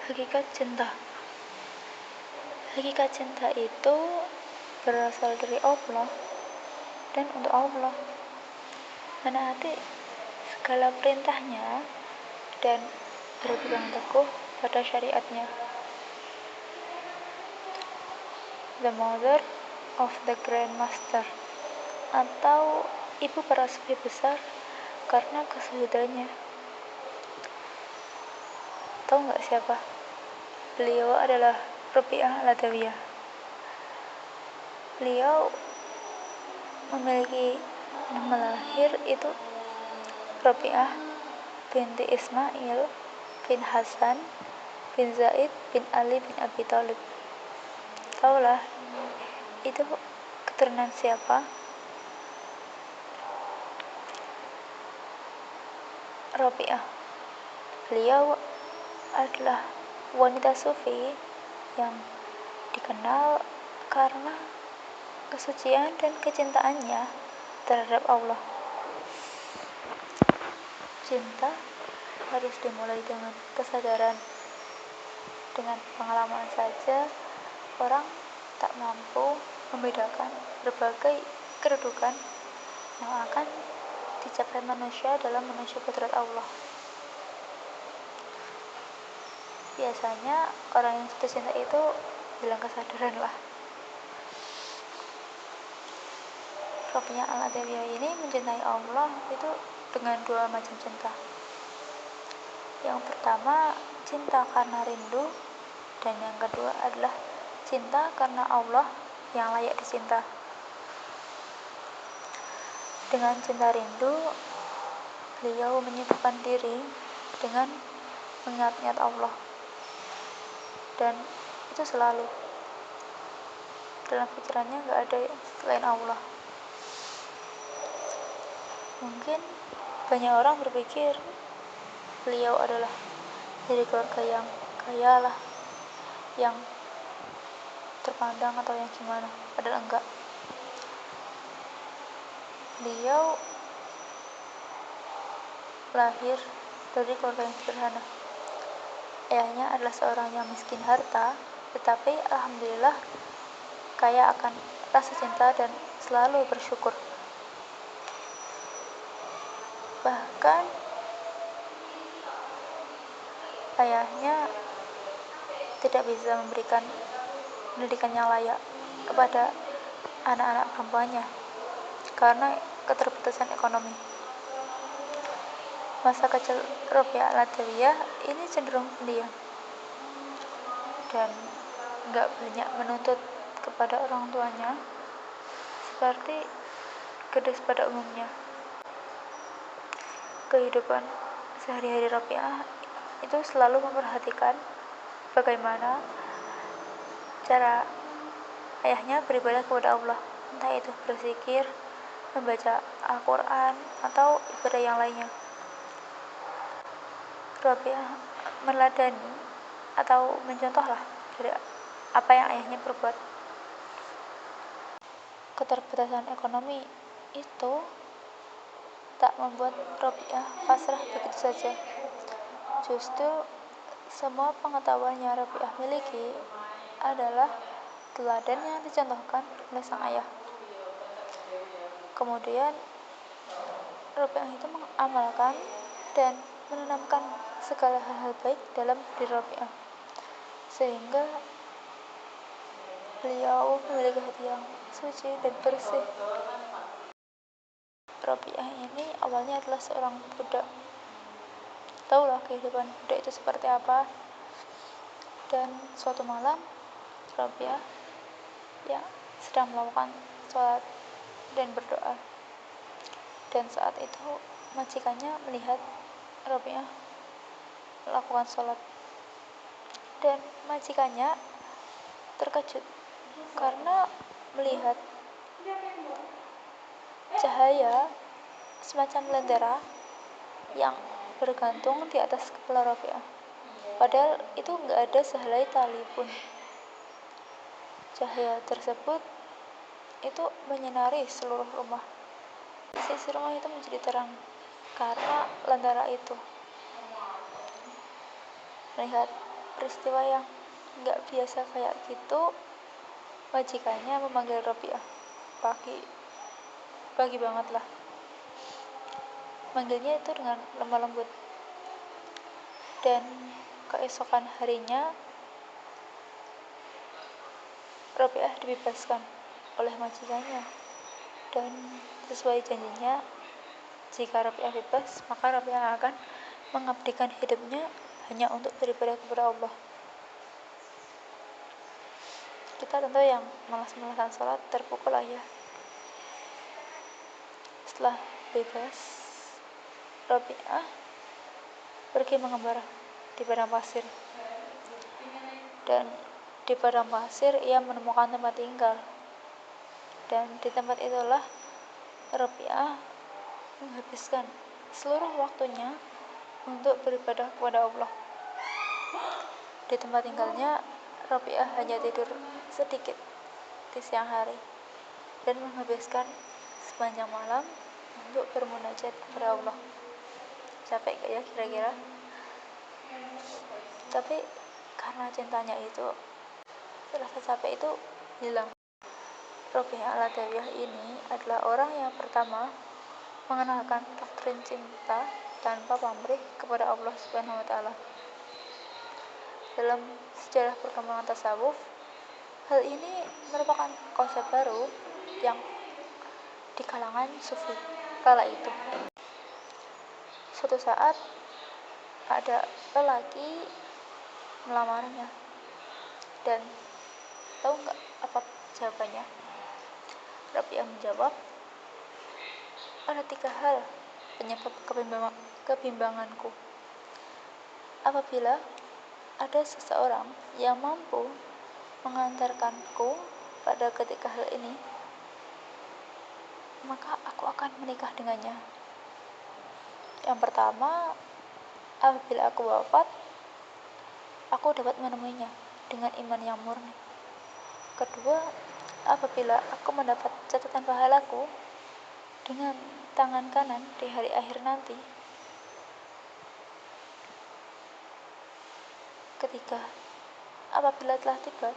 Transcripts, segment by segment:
Hakikat cinta. Hakikat cinta itu berasal dari Allah dan untuk Allah. Menaati segala perintahnya dan berpegang teguh pada syariatnya. The mother of the Grand Master, atau ibu para sufi besar karena kesuhudannya. Tahu nggak siapa? Beliau adalah Rabi'ah Al-Adawiyah. Beliau memiliki nama lahir itu Rabi'ah binti Ismail bin Hasan bin Zaid bin Ali bin Abi Thalib. Taulah itu keturunan siapa? Rabi'ah. Beliau adalah wanita sufi yang dikenal karena kesucian dan kecintaannya terhadap Allah. Cinta harus dimulai dengan kesadaran. Dengan pengalaman saja, orang tak mampu membedakan berbagai kedudukan yang akan dicapai manusia dalam menuju kodrat Allah. Biasanya orang yang jatuh cinta itu bilang kesadaran lah. Rabi'ah Al-Adawiyah ini mencintai Allah itu dengan dua macam cinta. Yang pertama, cinta karena rindu, dan yang kedua adalah cinta karena Allah yang layak dicinta. Dengan cinta rindu, beliau menyibukkan diri dengan mengingat-ingat Allah, dan itu selalu dalam pikirannya gak ada selain Allah. Mungkin banyak orang berpikir beliau adalah dari keluarga yang kaya lah, yang terpandang atau yang gimana, padahal enggak. Beliau lahir dari keluarga yang sederhana. Ayahnya adalah seorang yang miskin harta, tetapi alhamdulillah kaya akan rasa cinta dan selalu bersyukur. Bahkan ayahnya tidak bisa memberikan pendidikan yang layak kepada anak-anak perempuannya karena keterbatasan ekonomi. Masa kecil Rabi'ah Al-Adawiyah ini cenderung pendiam dan gak banyak menuntut kepada orang tuanya seperti gadis pada umumnya. Kehidupan sehari-hari Rabi'ah itu selalu memperhatikan bagaimana cara ayahnya beribadah kepada Allah, entah itu berzikir, membaca Al-Quran, atau ibadah yang lainnya. Rabi'ah meneladani atau mencontohlah dari apa yang ayahnya perbuat. Keterbatasan ekonomi itu tak membuat Rabi'ah pasrah begitu saja. Justru semua pengetahuan yang Rabi'ah miliki adalah teladan yang dicontohkan oleh sang ayah. Kemudian Rabi'ah itu mengamalkan dan menanamkan segala hal-hal baik dalam diri Rabi'ah, sehingga beliau memiliki hati yang suci dan bersih. Rabi'ah ini awalnya adalah seorang budak. Tahulah kehidupan budak itu seperti apa. Dan suatu malam Rabi'ah yang sedang melakukan sholat dan berdoa, dan saat itu majikannya melihat Rabi'ah melakukan sholat, dan majikannya terkejut karena melihat cahaya semacam lentera yang bergantung di atas kepala Rabi'ah, padahal itu nggak ada sehelai tali pun. Cahaya tersebut itu menyinari seluruh rumah. Sisi rumah itu menjadi terang karena lentera itu. Melihat peristiwa yang nggak biasa kayak gitu, majikannya memanggil Robiah pagi banget lah, manggilnya itu dengan lemah lembut. Dan keesokan harinya Robiah dibebaskan oleh majikannya, dan sesuai janjinya, jika Robiah bebas maka Robiah akan mengabdikan hidupnya hanya untuk beribadah kepada Allah. Kita tentu yang malas-malasan sholat terpukul lah ya. Setelah bebas, Robiah pergi mengembara di padang pasir, dan di padang pasir ia menemukan tempat tinggal, dan di tempat itulah Robiah menghabiskan seluruh waktunya untuk beribadah kepada Allah. Di tempat tinggalnya, Robiah hanya tidur sedikit di siang hari dan menghabiskan sepanjang malam untuk bermunajat kepada Allah. Capek gak ya kira-kira? Tapi karena cintanya itu, rasa capek itu hilang. Robiah Al-Adawiyah ini adalah orang yang pertama mengenalkan doktrin cinta tanpa pamrih kepada Allah Subhanahu wa taala. Dalam sejarah perkembangan tasawuf, hal ini merupakan konsep baru yang di kalangan sufi kala itu. Suatu saat ada lelaki melamarnya, dan tahu nggak apa jawabannya? Robiah menjawab, ada 3 hal penyebab kebimbanganku. Apabila ada seseorang yang mampu mengantarkanku pada ketiga hal ini, maka aku akan menikah dengannya. Yang pertama, apabila aku wafat, aku dapat menemuinya dengan iman yang murni. Kedua, apabila aku mendapat catatan pahalaku dengan tangan kanan di hari akhir nanti. Ketiga, apabila telah tiba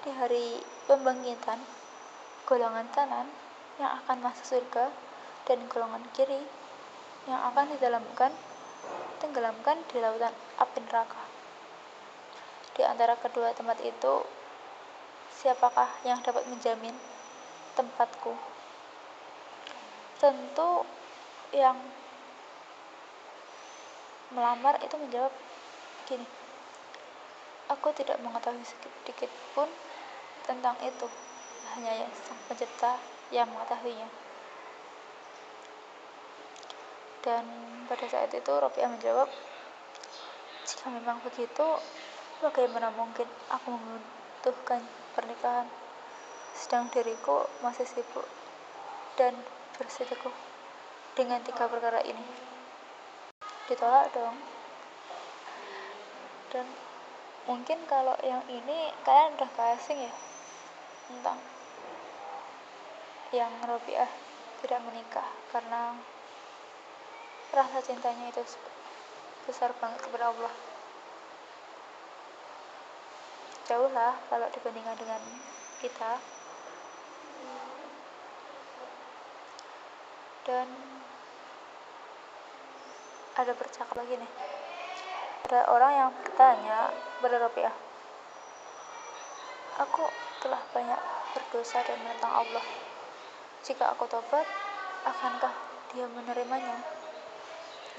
di hari pembangkitan, golongan kanan yang akan masuk surga dan golongan kiri yang akan tenggelamkan di lautan api neraka. Di antara kedua tempat itu, siapakah yang dapat menjamin tempatku? Tentu yang melamar itu menjawab gini, aku tidak mengetahui sedikit pun tentang itu, hanya yang Sang Pencipta yang mengetahuinya. Dan pada saat itu Robiah menjawab, jika memang begitu, bagaimana mungkin aku membutuhkan pernikahan sedang diriku masih sibuk dan bersiteguh dengan 3 perkara ini? Ditolak dong. Dan mungkin kalau yang ini kalian udah gak asing ya, tentang yang Robiah tidak menikah karena rasa cintanya itu besar banget kepada Allah. Jauh lah kalau dibandingkan dengan kita. Dan ada bercakap lagi nih, ada orang yang bertanya kepada Robiah, aku telah banyak berdosa dan menentang Allah, jika aku tobat, akankah Dia menerimanya?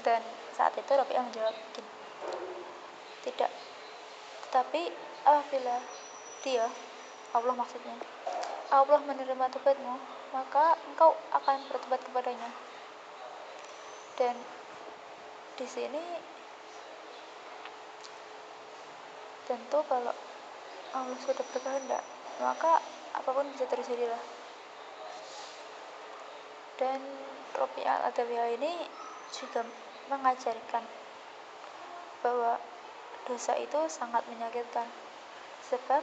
Dan saat itu Robiah menjawab, tidak, tetapi apabila Dia, Allah maksudnya, Allah menerima tobatmu, maka engkau akan bertobat kepadanya. Dan di sini tentu kalau Allah sudah berkehendak, maka apapun bisa terjadilah. Dan Robiah Al-Adawiyah ini juga mengajarkan bahwa dosa itu sangat menyakitkan, sebab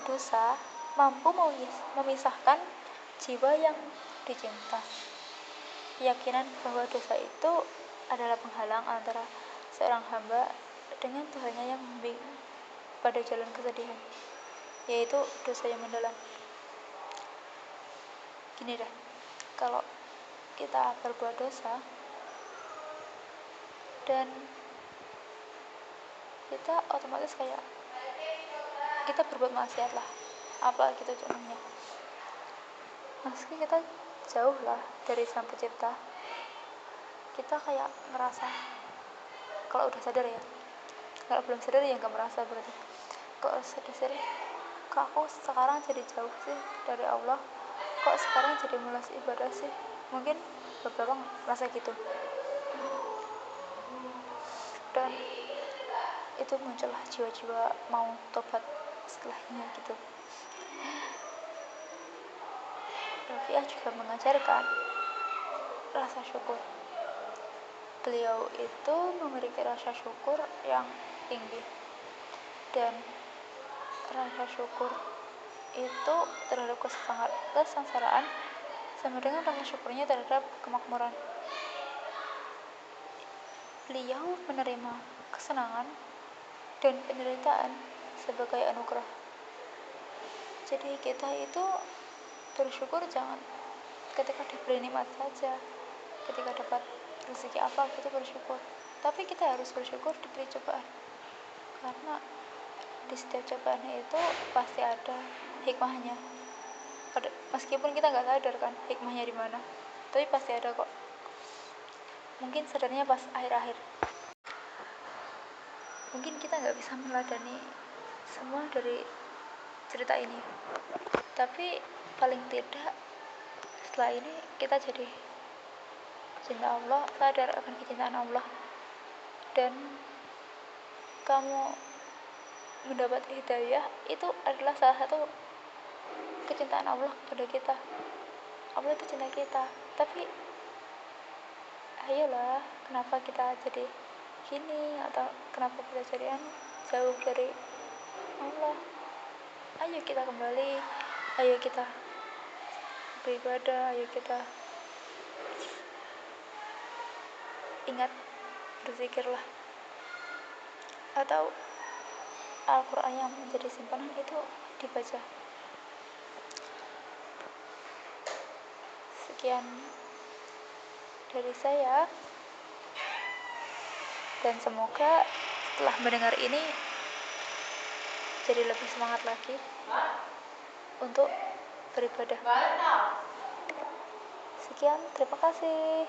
dosa mampu memisahkan jiwa yang dicinta. Keyakinan bahwa dosa itu adalah penghalang antara seorang hamba dengan Tuhannya yang membimbing pada jalan kesedihan, yaitu dosa yang mendalam. Gini deh, kalau kita berbuat dosa dan kita otomatis kayak kita berbuat maksiat lah, apa gitu contohnya, meski kita jauh lah dari Sang Pencipta, kita kayak ngerasa, kalau udah sadar ya, kalau belum sadar ya nggak merasa berarti. Kalau sadar, kok aku sekarang jadi jauh sih dari Allah, kok sekarang jadi malas ibadah sih, mungkin beberapa merasa gitu, dan itu muncullah jiwa-jiwa mau tobat setelahnya gitu. Rafiah juga mengajarkan rasa syukur. Beliau itu memiliki rasa syukur yang tinggi, dan rasa syukur itu terhadap kesengsaraan sama dengan rasa syukurnya terhadap kemakmuran. Beliau menerima kesenangan dan penderitaan sebagai anugerah. Jadi kita itu bersyukur jangan ketika diberi nikmat saja, ketika dapat rezeki apa kita bersyukur, tapi kita harus bersyukur diberi cobaan, karena di setiap cobaan itu pasti ada hikmahnya. Meskipun kita nggak sadar kan hikmahnya di mana, tapi pasti ada kok. Mungkin sadarnya pas akhir-akhir. Mungkin kita nggak bisa meladani semua dari cerita ini, tapi paling tidak setelah ini kita jadi cinta Allah, sadar akan kecintaan Allah, dan kamu mendapat hidayah itu adalah salah satu kecintaan Allah kepada kita. Allah itu cinta kita, tapi ayolah, kenapa kita jadi gini, atau kenapa kita jadi jauh dari Allah? Ayo kita kembali, ayo kita beribadah, ayo kita ingat, berzikirlah, atau Al-Quran yang menjadi simpanan itu dibaca. Sekian dari saya, dan semoga setelah mendengar ini jadi lebih semangat lagi untuk beribadah. Sekian, terima kasih.